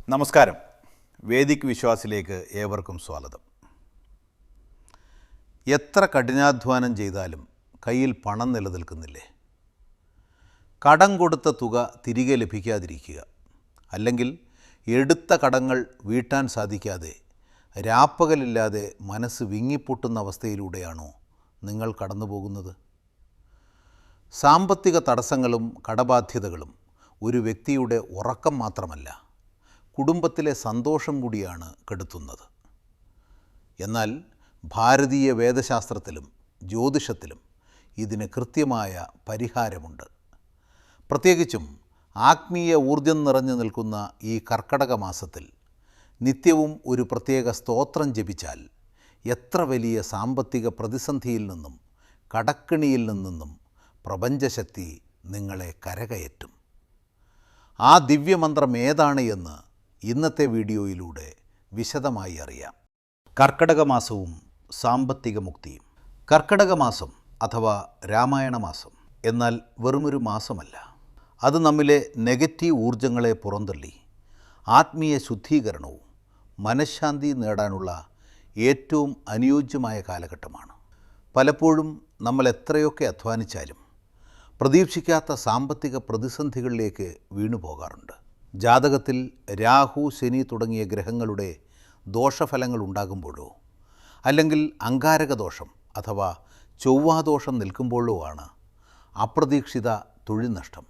നമസ്കാരം. വേദിക് വിശ്വാസിലേക്ക് ഏവർക്കും സ്വാഗതം. എത്ര കഠിനാധ്വാനം ചെയ്താലും കയ്യിൽ പണം നിലനിൽക്കുന്നില്ലേ? കടം കൊടുത്ത തുക തിരികെ ലഭിക്കാതിരിക്കുക, അല്ലെങ്കിൽ എടുത്ത കടങ്ങൾ വീട്ടാൻ സാധിക്കാതെ രാപ്പകലില്ലാതെ മനസ്സ് വിങ്ങിപ്പൊട്ടുന്ന അവസ്ഥയിലൂടെയാണോ നിങ്ങൾ കടന്നു പോകുന്നത്? സാമ്പത്തിക തടസ്സങ്ങളും കടബാധ്യതകളും ഒരു വ്യക്തിയുടെ ഉറക്കം മാത്രമല്ല, കുടുംബത്തിലെ സന്തോഷം കൂടിയാണ് കെടുത്തുന്നത്. എന്നാൽ ഭാരതീയ വേദശാസ്ത്രത്തിലും ജ്യോതിഷത്തിലും ഇതിന് കൃത്യമായ പരിഹാരമുണ്ട്. പ്രത്യേകിച്ചും ആത്മീയ ഊർജം നിറഞ്ഞു നിൽക്കുന്ന ഈ കർക്കടക മാസത്തിൽ നിത്യവും ഒരു പ്രത്യേക സ്തോത്രം ജപിച്ചാൽ എത്ര വലിയ സാമ്പത്തിക പ്രതിസന്ധിയിൽ നിന്നും കടക്കിണിയിൽ നിന്നും പ്രപഞ്ചശക്തി നിങ്ങളെ കരകയറ്റും. ആ ദിവ്യമന്ത്രം ഏതാണ് എന്ന് ഇന്നത്തെ വീഡിയോയിലൂടെ വിശദമായി അറിയാം. കർക്കടക മാസവും സാമ്പത്തിക മുക്തിയും. കർക്കടക മാസം അഥവാ രാമായണ മാസം എന്നാൽ വെറുമൊരു മാസമല്ല. അത് നമ്മിലെ നെഗറ്റീവ് ഊർജങ്ങളെ പുറന്തള്ളി ആത്മീയ ശുദ്ധീകരണവും മനഃശാന്തി നേടാനുള്ള ഏറ്റവും അനുയോജ്യമായ കാലഘട്ടമാണ്. പലപ്പോഴും നമ്മൾ എത്രയൊക്കെ അധ്വാനിച്ചാലും പ്രതീക്ഷിക്കാത്ത സാമ്പത്തിക പ്രതിസന്ധികളിലേക്ക് വീണുപോകാറുണ്ട്. ജാതകത്തിൽ രാഹു, ശനി തുടങ്ങിയ ഗ്രഹങ്ങളുടെ ദോഷഫലങ്ങൾ ഉണ്ടാകുമ്പോഴോ അല്ലെങ്കിൽ അംഗാരകദോഷം അഥവാ ചൊവ്വാദോഷം നിൽക്കുമ്പോഴോ ആണ് അപ്രതീക്ഷിത തൊഴിൽ നഷ്ടം,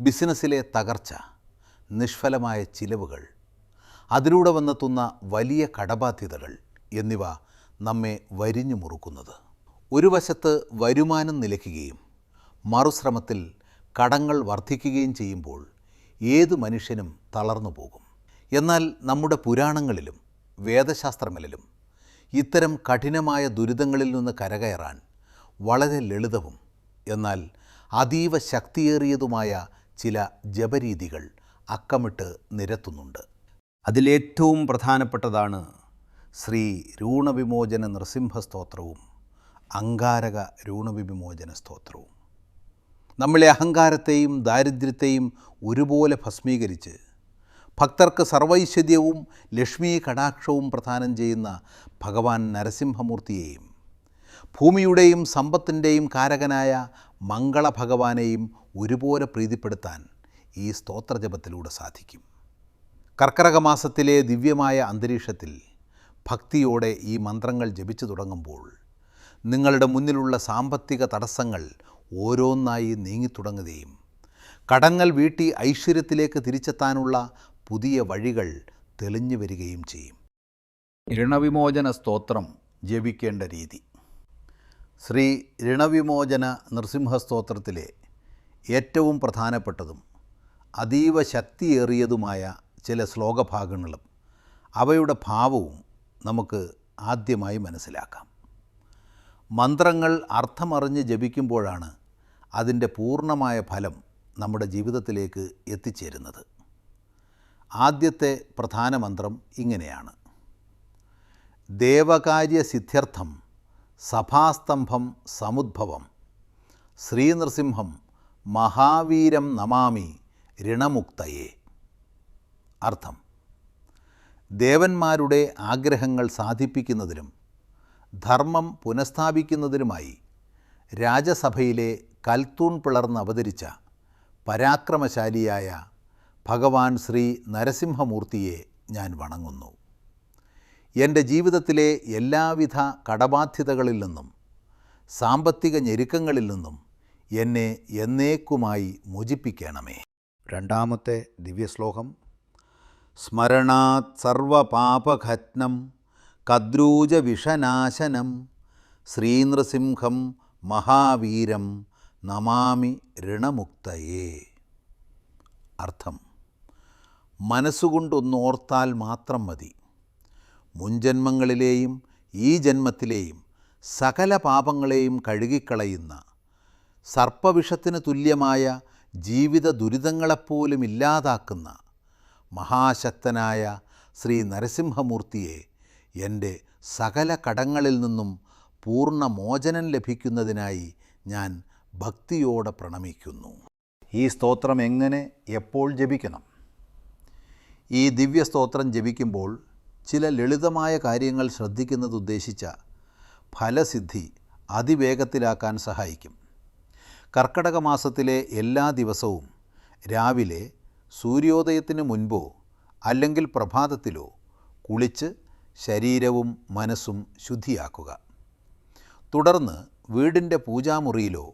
ബിസിനസ്സിലെ തകർച്ച, നിഷ്ഫലമായ ചിലവുകൾ, അതിലൂടെ വന്നെത്തുന്ന വലിയ കടബാധ്യതകൾ എന്നിവ നമ്മെ വരിഞ്ഞു മുറുക്കുന്നത്. ഒരു വശത്ത് വരുമാനം നിലയ്ക്കുകയും മറുശ്രമത്തിൽ കടങ്ങൾ വർദ്ധിക്കുകയും ചെയ്യുമ്പോൾ ഏതു മനുഷ്യനും തളർന്നു പോകും. എന്നാൽ നമ്മുടെ പുരാണങ്ങളിലും വേദശാസ്ത്രങ്ങളിലും ഇത്തരം കഠിനമായ ദുരിതങ്ങളിൽ നിന്ന് കരകയറാൻ വളരെ ലളിതവും എന്നാൽ അതീവ ശക്തിയേറിയതുമായ ചില ജപരീതികൾ അക്കമിട്ട് നിരത്തുന്നുണ്ട്. അതിലേറ്റവും പ്രധാനപ്പെട്ടതാണ് ശ്രീ രുണവിമോചന നൃസിംഹസ്തോത്രവും അംഗാരക രുണവിമോചന സ്തോത്രവും. നമ്മളെ അഹങ്കാരത്തെയും ദാരിദ്ര്യത്തെയും ഒരുപോലെ ഭസ്മീകരിച്ച് ഭക്തർക്ക് സർവൈശ്വര്യവും ലക്ഷ്മി കടാക്ഷവും പ്രദാനം ചെയ്യുന്ന ഭഗവാൻ നരസിംഹമൂർത്തിയെയും ഭൂമിയുടെയും സമ്പത്തിൻ്റെയും കാരകനായ മംഗളഭഗവാനെയും ഒരുപോലെ പ്രീതിപ്പെടുത്താൻ ഈ സ്തോത്രജപത്തിലൂടെ സാധിക്കും. കർക്കടക മാസത്തിലെ ദിവ്യമായ അന്തരീക്ഷത്തിൽ ഭക്തിയോടെ ഈ മന്ത്രങ്ങൾ ജപിച്ചു തുടങ്ങുമ്പോൾ നിങ്ങളുടെ മുന്നിലുള്ള സാമ്പത്തിക തടസ്സങ്ങൾ ഓരോന്നായി നീങ്ങിത്തുടങ്ങുകയും കടങ്ങൾ വീട്ടി ഐശ്വര്യത്തിലേക്ക് തിരിച്ചെത്താനുള്ള പുതിയ വഴികൾ തെളിഞ്ഞു വരികയും ചെയ്യും. ഋണവിമോചന സ്തോത്രം ജപിക്കേണ്ട രീതി. ശ്രീ ഋണവിമോചന നൃസിംഹസ്തോത്രത്തിലെ ഏറ്റവും പ്രധാനപ്പെട്ടതും അതീവ ശക്തിയേറിയതുമായ ചില ശ്ലോകഭാഗങ്ങളും അവയുടെ ഭാവവും നമുക്ക് ആദ്യമായി മനസ്സിലാക്കാം. മന്ത്രങ്ങൾ അർത്ഥമറിഞ്ഞ് ജപിക്കുമ്പോഴാണ് അതിൻ്റെ പൂർണ്ണമായ ഫലം നമ്മുടെ ജീവിതത്തിലേക്ക് എത്തിച്ചേരുന്നത്. ആദ്യത്തെ പ്രധാന മന്ത്രം ഇങ്ങനെയാണ്: ദേവകാര്യസിദ്ധ്യർത്ഥം സഭാസ്തംഭം സമുദ്ഭവം ശ്രീനൃസിംഹം മഹാവീരം നമാമി ഋണമുക്തയേ. അർത്ഥം: ദേവന്മാരുടെ ആഗ്രഹങ്ങൾ സാധിപ്പിക്കുന്നതിനും ധർമ്മം പുനഃസ്ഥാപിക്കുന്നതിനുമായി രാജസഭയിലെ കൽത്തൂൺ പിളർന്ന് അവതരിച്ച പരാക്രമശാലിയായ ഭഗവാൻ ശ്രീ നരസിംഹമൂർത്തിയെ ഞാൻ വണങ്ങുന്നു. എൻ്റെ ജീവിതത്തിലെ എല്ലാവിധ കടബാധ്യതകളിൽ നിന്നും സാമ്പത്തിക ഞെരുക്കങ്ങളിൽ നിന്നും എന്നെ എന്നേക്കുമായി മോചിപ്പിക്കണമേ. രണ്ടാമത്തെ ദിവ്യശ്ലോകം: സ്മരണാത് സർവപാപഘ്നം കദ്രൂജവിഷനാശനം ശ്രീനൃസിംഹം മഹാവീരം നമാമി ഋണമുക്തയേ. അർത്ഥം: മനസ്സുകൊണ്ടൊന്നോർത്താൽ മാത്രം മതി, മുൻജന്മങ്ങളിലെയും ഈ ജന്മത്തിലെയും സകല പാപങ്ങളെയും കഴുകിക്കളയുന്ന സർപ്പവിഷത്തിന് തുല്യമായ ജീവിത ദുരിതങ്ങളെപ്പോലും ഇല്ലാതാക്കുന്ന മഹാശക്തനായ ശ്രീ നരസിംഹമൂർത്തിയെ എൻ്റെ സകല കടങ്ങളിൽ നിന്നും പൂർണ്ണ മോചനം ലഭിക്കുന്നതിനായി ഞാൻ ഭക്തിയോടെ പ്രണമിക്കുന്നു. ഈ സ്തോത്രം എങ്ങനെ, എപ്പോൾ ജപിക്കണം? ഈ ദിവ്യസ്തോത്രം ജപിക്കുമ്പോൾ ചില ലളിതമായ കാര്യങ്ങൾ ശ്രദ്ധിക്കുന്നത് ഉദ്ദേശിച്ച ഫലസിദ്ധി അതിവേഗത്തിലാക്കാൻ സഹായിക്കും. കർക്കടക മാസത്തിലെ എല്ലാ ദിവസവും രാവിലെ സൂര്യോദയത്തിന് മുൻപോ അല്ലെങ്കിൽ പ്രഭാതത്തിലോ കുളിച്ച് ശരീരവും മനസ്സും ശുദ്ധിയാക്കുക. തുടർന്ന് വീടിൻ്റെ പൂജാമുറിയിലോ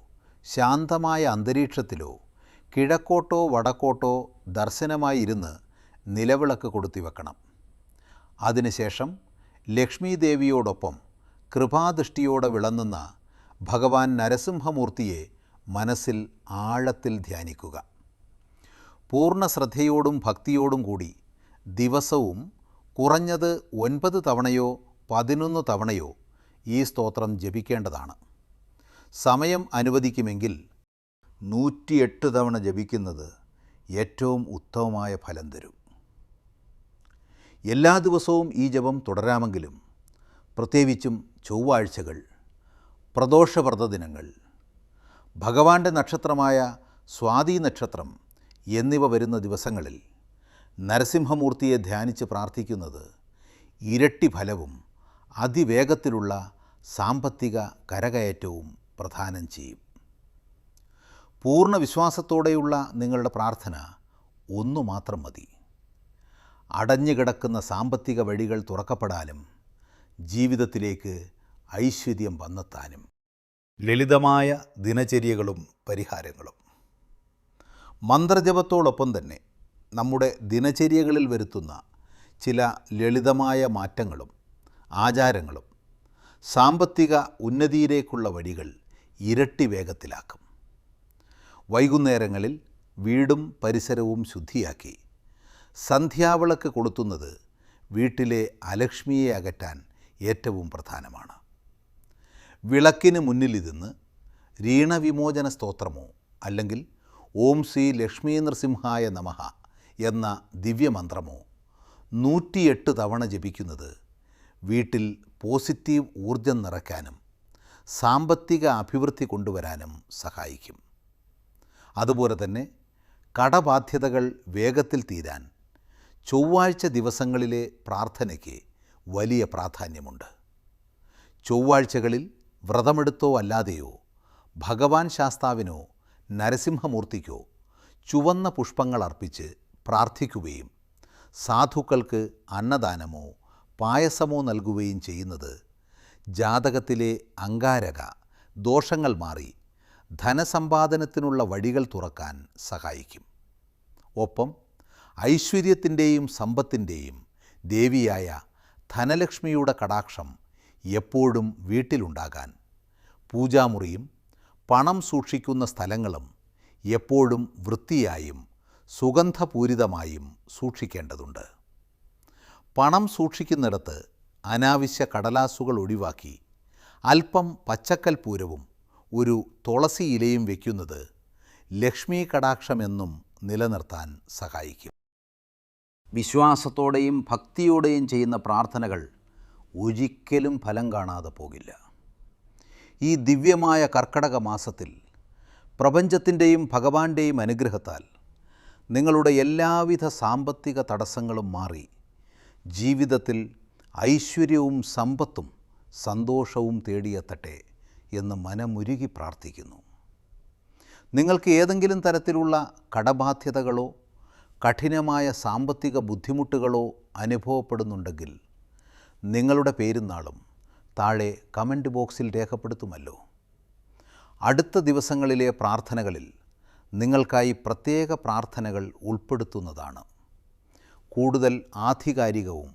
ശാന്തമായ അന്തരീക്ഷത്തിലോ കിഴക്കോട്ടോ വടക്കോട്ടോ ദർശനമായി ഇരുന്ന് നിലവിളക്ക് കൊളുത്തി വെക്കണം. അതിനുശേഷം ലക്ഷ്മി ദേവിയോടൊപ്പം കൃപാദൃഷ്ടിയോടെ വിളങ്ങുന്ന ഭഗവാൻ നരസിംഹമൂർത്തിയെ മനസ്സിൽ ആഴത്തിൽ ധ്യാനിക്കുക. പൂർണ്ണ ശ്രദ്ധയോടും ഭക്തിയോടും കൂടി ദിവസവും കുറഞ്ഞത് 9 തവണയോ 11 തവണയോ ഈ സ്തോത്രം ജപിക്കേണ്ടതാണ്. സമയം അനുവദിക്കുമെങ്കിൽ 108 തവണ ജപിക്കുന്നത് ഏറ്റവും ഉത്തമമായ ഫലം തരും. എല്ലാ ദിവസവും ഈ ജപം തുടരാമെങ്കിലും പ്രത്യേകിച്ചും ചൊവ്വാഴ്ചകൾ, പ്രദോഷവ്രത ദിനങ്ങൾ, ഭഗവാന്റെ നക്ഷത്രമായ സ്വാതി നക്ഷത്രം എന്നിവ വരുന്ന ദിവസങ്ങളിൽ നരസിംഹമൂർത്തിയെ ധ്യാനിച്ച് പ്രാർത്ഥിക്കുന്നത് ഇരട്ടി ഫലവും അതിവേഗത്തിലുള്ള സാമ്പത്തിക കരകയറ്റവും പ്രദാനം ചെയ്യും. പൂർണ്ണ വിശ്വാസത്തോടെയുള്ള നിങ്ങളുടെ പ്രാർത്ഥന ഒന്നു മാത്രം മതി. അടഞ്ഞുകിടക്കുന്ന സാമ്പത്തിക വഴികൾ തുറക്കപ്പെടാനും ജീവിതത്തിലേക്ക് ഐശ്വര്യം വന്നെത്താനും. ലളിതമായ ദിനചര്യകളും പരിഹാരങ്ങളും. മന്ത്രജപത്തോടൊപ്പം തന്നെ നമ്മുടെ ദിനചര്യകളിൽ വരുത്തുന്ന ചില ലളിതമായ മാറ്റങ്ങളും ആചാരങ്ങളും സാമ്പത്തിക ഉന്നതിയിലേക്കുള്ള വഴികൾ ഇരട്ടി വേഗത്തിലാക്കും. വൈകുന്നേരങ്ങളിൽ വീടും പരിസരവും ശുദ്ധിയാക്കി സന്ധ്യാവിളക്ക് കൊളുത്തുന്നത് വീട്ടിലെ അലക്ഷ്മിയെ അകറ്റാൻ ഏറ്റവും പ്രധാനമാണ്. വിളക്കിന് മുന്നിലിരുന്ന് രീണവിമോചന സ്തോത്രമോ അല്ലെങ്കിൽ ഓം ശ്രീ ലക്ഷ്മീ നൃസിംഹായ നമഃ എന്ന ദിവ്യമന്ത്രമോ 108 തവണ ജപിക്കുന്നത് വീട്ടിൽ പോസിറ്റീവ് ഊർജം നിറയ്ക്കാനും സാമ്പത്തിക അഭിവൃദ്ധി കൊണ്ടുവരാനും സഹായിക്കും. അതുപോലെ തന്നെ കടബാധ്യതകൾ വേഗത്തിൽ തീരാൻ ചൊവ്വാഴ്ച ദിവസങ്ങളിലെ പ്രാർത്ഥനയ്ക്ക് വലിയ പ്രാധാന്യമുണ്ട്. ചൊവ്വാഴ്ചകളിൽ വ്രതമെടുത്തോ അല്ലാതെയോ ഭഗവാൻ ശാസ്താവിനോ നരസിംഹമൂർത്തിക്കോ ചുവന്ന പുഷ്പങ്ങൾ അർപ്പിച്ച് പ്രാർത്ഥിക്കുകയും സാധുക്കൾക്ക് അന്നദാനമോ പായസമോ നൽകുകയും ചെയ്യുന്നത് ജാതകത്തിലെ അംഗാരക ദോഷങ്ങൾ മാറി ധനസമ്പാദനത്തിനുള്ള വഴികൾ തുറക്കാൻ സഹായിക്കും. ഒപ്പം ഐശ്വര്യത്തിൻ്റെയും സമ്പത്തിൻ്റെയും ദേവിയായ ധനലക്ഷ്മിയുടെ കടാക്ഷം എപ്പോഴും വീട്ടിലുണ്ടാകാൻ പൂജാമുറിയും പണം സൂക്ഷിക്കുന്ന സ്ഥലങ്ങളും എപ്പോഴും വൃത്തിയായും സുഗന്ധപൂരിതമായും സൂക്ഷിക്കേണ്ടതുണ്ട്. പണം സൂക്ഷിക്കുന്നിടത്ത് അനാവശ്യ കടലാസുകൾ ഒഴിവാക്കി അല്പം പച്ചക്കൽപ്പൂരവും ഒരു തുളസി ഇലയും വയ്ക്കുന്നത് ലക്ഷ്മി കടാക്ഷമെന്നും നിലനിർത്താൻ സഹായിക്കും. വിശ്വാസത്തോടെയും ഭക്തിയോടെയും ചെയ്യുന്ന പ്രാർത്ഥനകൾ ഒരിക്കലും ഫലം കാണാതെ പോകില്ല. ഈ ദിവ്യമായ കർക്കടക മാസത്തിൽ പ്രപഞ്ചത്തിൻ്റെയും ഭഗവാന്റെയും അനുഗ്രഹത്താൽ നിങ്ങളുടെ എല്ലാവിധ സാമ്പത്തിക തടസ്സങ്ങളും മാറി ജീവിതത്തിൽ ഐശ്വര്യവും സമ്പത്തും സന്തോഷവും തേടിയെത്തട്ടെ എന്ന് മനമുരുകി പ്രാർത്ഥിക്കുന്നു. നിങ്ങൾക്ക് ഏതെങ്കിലും തരത്തിലുള്ള കടബാധ്യതകളോ കഠിനമായ സാമ്പത്തിക ബുദ്ധിമുട്ടുകളോ അനുഭവപ്പെടുന്നുണ്ടെങ്കിൽ നിങ്ങളുടെ പേരും നാളും താഴെ കമൻറ്റ് ബോക്സിൽ രേഖപ്പെടുത്തുമല്ലോ. അടുത്ത ദിവസങ്ങളിലെ പ്രാർത്ഥനകളിൽ നിങ്ങൾക്കായി പ്രത്യേക പ്രാർത്ഥനകൾ ഉൾപ്പെടുത്തുന്നതാണ്. കൂടുതൽ ആധികാരികവും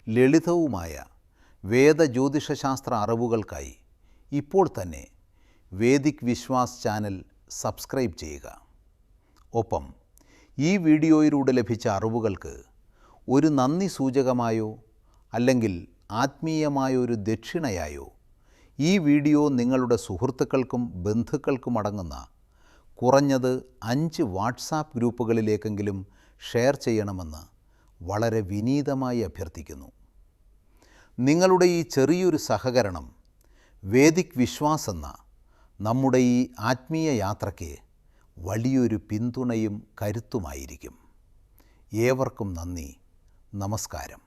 ലളിതവുമായ വേദജ്യോതിഷശാസ്ത്ര അറിവുകൾക്കായി ഇപ്പോൾ തന്നെ വേദിക് വിശ്വാസ് ചാനൽ സബ്സ്ക്രൈബ് ചെയ്യുക. ഒപ്പം ഈ വീഡിയോയിലൂടെ ലഭിച്ച അറിവുകൾക്ക് ഒരു നന്ദി സൂചകമായോ അല്ലെങ്കിൽ ആത്മീയമായൊരു ദക്ഷിണയായോ ഈ വീഡിയോ നിങ്ങളുടെ സുഹൃത്തുക്കൾക്കും ബന്ധുക്കൾക്കും അടങ്ങുന്ന കുറഞ്ഞത് 5 വാട്സാപ്പ് ഗ്രൂപ്പുകളിലേക്കെങ്കിലും ഷെയർ ചെയ്യണമെന്ന് വളരെ വിനീതമായി അഭ്യർത്ഥിക്കുന്നു. നിങ്ങളുടെ ഈ ചെറിയൊരു സഹകരണം വേദിക് വിശ്വാസ് എന്ന നമ്മുടെ ഈ ആത്മീയ യാത്രയ്ക്ക് വലിയൊരു പിന്തുണയും കരുത്തുമായിരിക്കും. ഏവർക്കും നന്ദി. നമസ്കാരം.